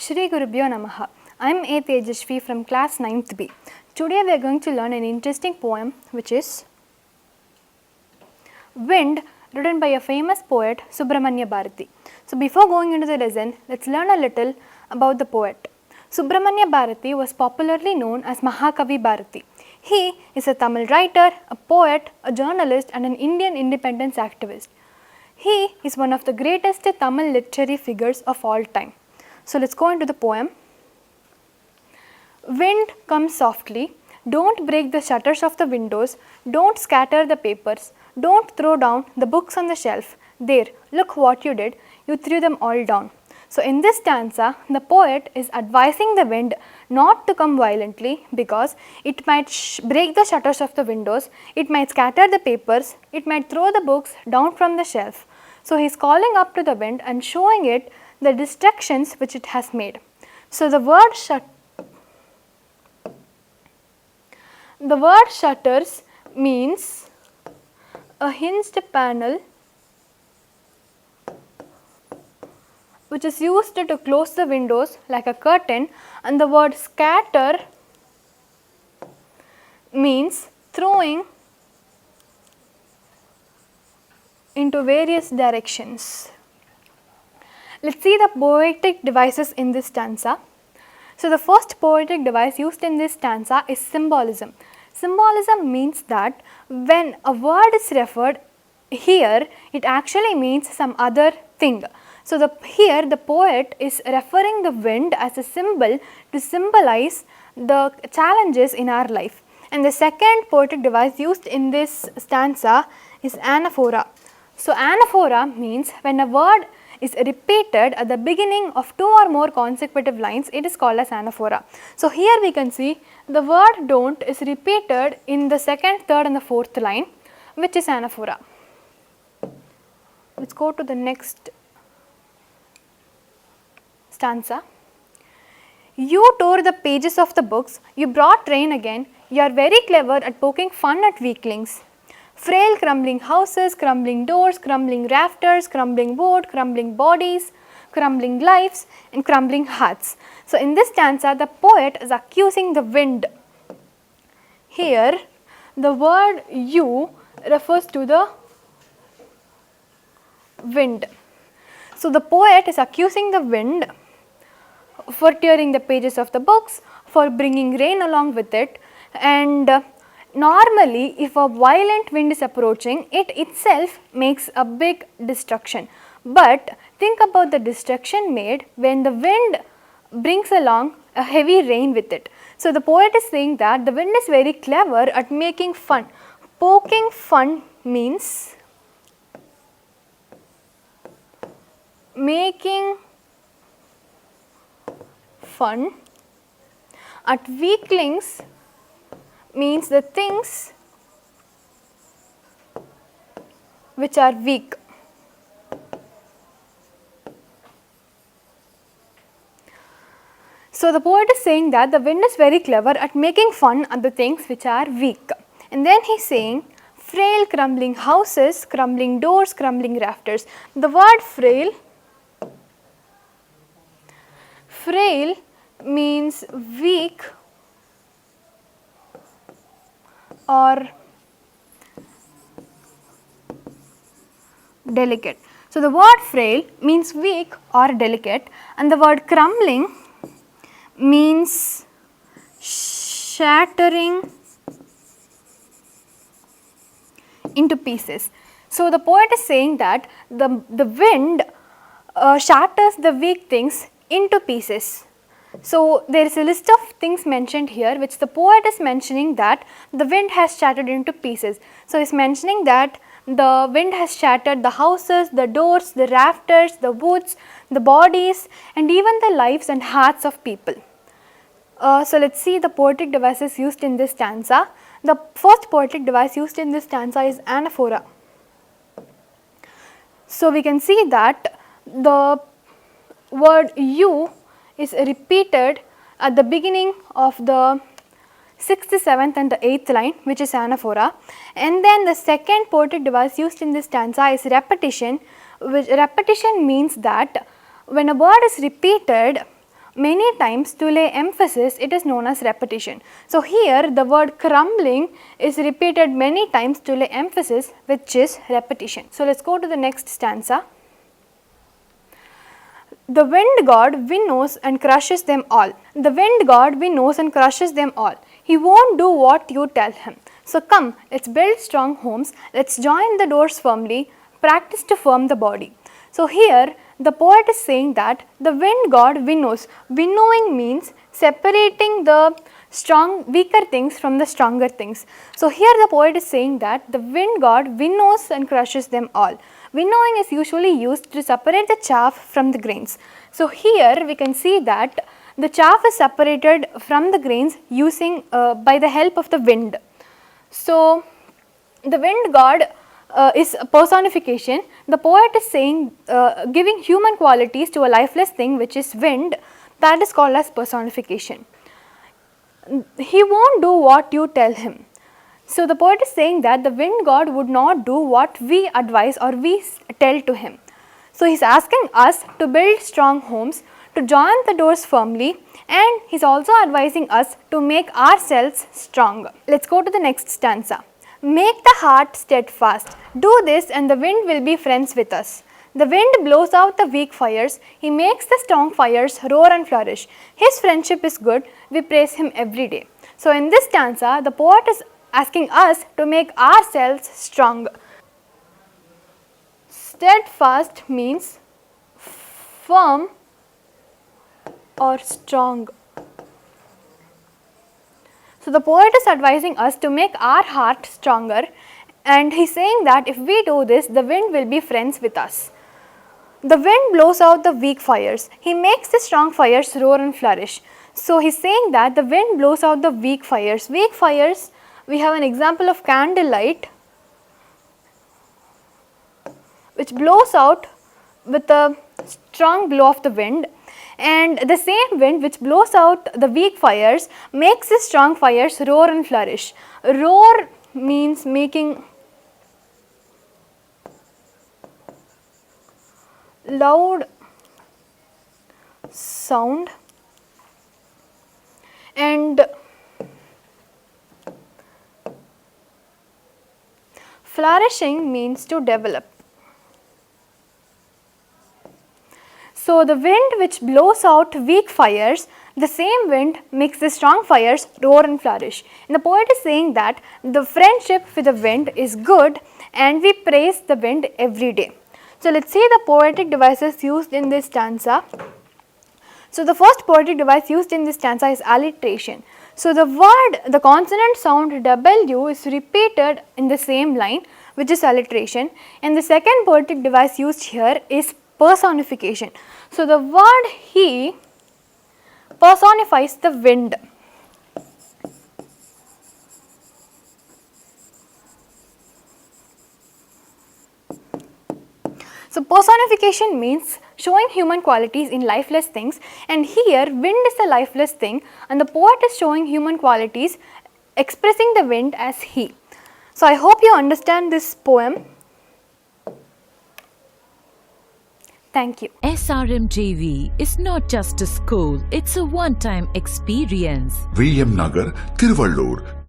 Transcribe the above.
Shri Gurubhyo Namaha. I am A. Tejashvi from class 9th B. Today we are going to learn an interesting poem which is Wind, written by a famous poet Subramanya Bharati. So before going into the lesson, let's learn a little about the poet. Subramanya Bharati was popularly known as Mahakavi Bharati. He is a Tamil writer, a poet, a journalist and an Indian independence activist. He is one of the greatest Tamil literary figures of all time. So let's go into the poem. Wind comes softly, don't break the shutters of the windows, don't scatter the papers, don't throw down the books on the shelf. There, look what you did, you threw them all down. So in this stanza, the poet is advising the wind not to come violently because it might break the shutters of the windows, it might scatter the papers, it might throw the books down from the shelf. So he is calling up to the wind and showing it the destructions which it has made. So the word shutters means a hinged panel which is used to close the windows like a curtain, and the word scatter means throwing into various directions. Let's see the poetic devices in this stanza. So the first poetic device used in this stanza is symbolism. Symbolism means that when a word is referred here, it actually means some other thing. So here the poet is referring the wind as a symbol to symbolize the challenges in our life. And the second poetic device used in this stanza is anaphora. So anaphora means when a word is repeated at the beginning of two or more consecutive lines, it is called as anaphora. So here we can see the word don't is repeated in the second, third and the fourth line, which is anaphora. Let's go to the next stanza. You tore the pages of the books, you brought rain again, you are very clever at poking fun at weaklings. Frail crumbling houses, crumbling doors, crumbling rafters, crumbling wood, crumbling bodies, crumbling lives and crumbling hearts. So in this stanza the poet is accusing the wind. Here the word you refers to the wind. So the poet is accusing the wind for tearing the pages of the books, for bringing rain along with it, and normally if a violent wind is approaching, it itself makes a big destruction. But think about the destruction made when the wind brings along a heavy rain with it. So the poet is saying that the wind is very clever at making fun. Poking fun means making fun at weaklings means the things which are weak. So the poet is saying that the wind is very clever at making fun at the things which are weak. And then he is saying frail crumbling houses, crumbling doors, crumbling rafters. The word frail means weak or delicate. So the word frail means weak or delicate, and the word crumbling means shattering into pieces. So the poet is saying that the wind shatters the weak things into pieces. So there is a list of things mentioned here which the poet is mentioning that the wind has shattered into pieces. So he is mentioning that the wind has shattered the houses, the doors, the rafters, the woods, the bodies and even the lives and hearts of people. So let's see the poetic devices used in this stanza. The first poetic device used in this stanza is anaphora. So we can see that the word you is repeated at the beginning of the 6th, 7th and the 8th line, which is anaphora. And then the second poetic device used in this stanza is repetition, which repetition means that when a word is repeated many times to lay emphasis, it is known as repetition. So here the word crumbling is repeated many times to lay emphasis, which is repetition. So let's go to the next stanza. The wind god winnows and crushes them all. The wind god winnows and crushes them all. He won't do what you tell him. So come, let's build strong homes, let's join the doors firmly, practice to firm the body. So here the poet is saying that the wind god winnows. Winnowing means separating the weaker things from the stronger things. So here the poet is saying that the wind god winnows and crushes them all. Winnowing is usually used to separate the chaff from the grains. So here we can see that the chaff is separated from the grains using by the help of the wind. So the wind god is a personification. The poet is saying, giving human qualities to a lifeless thing, which is wind, that is called as personification. He won't do what you tell him. So the poet is saying that the wind god would not do what we advise or we tell to him. So he is asking us to build strong homes, to join the doors firmly, and he is also advising us to make ourselves strong. Let's go to the next stanza. Make the heart steadfast. Do this and the wind will be friends with us. The wind blows out the weak fires. He makes the strong fires roar and flourish. His friendship is good. We praise him every day. So in this stanza, the poet is asking us to make ourselves strong. Steadfast means firm or strong. So the poet is advising us to make our heart stronger, and he is saying that if we do this, the wind will be friends with us. The wind blows out the weak fires. He makes the strong fires roar and flourish. So he is saying that the wind blows out the weak fires. Weak fires, we have an example of candlelight, which blows out with a strong blow of the wind, and the same wind which blows out the weak fires makes the strong fires roar and flourish. Roar means making loud sound, and flourishing means to develop. So the wind which blows out weak fires, the same wind makes the strong fires roar and flourish. And the poet is saying that the friendship with the wind is good and we praise the wind every day. So let's see the poetic devices used in this stanza. So the first poetic device used in this stanza is alliteration. So the consonant sound W is repeated in the same line, which is alliteration, and the second poetic device used here is personification. So the word he personifies the wind. So personification means showing human qualities in lifeless things, and here wind is a lifeless thing and the poet is showing human qualities expressing the wind as he. So I hope you understand this poem. Thank you. SRMJV is not just a school, it's a one-time experience. VM Nagar, Tiruvallur,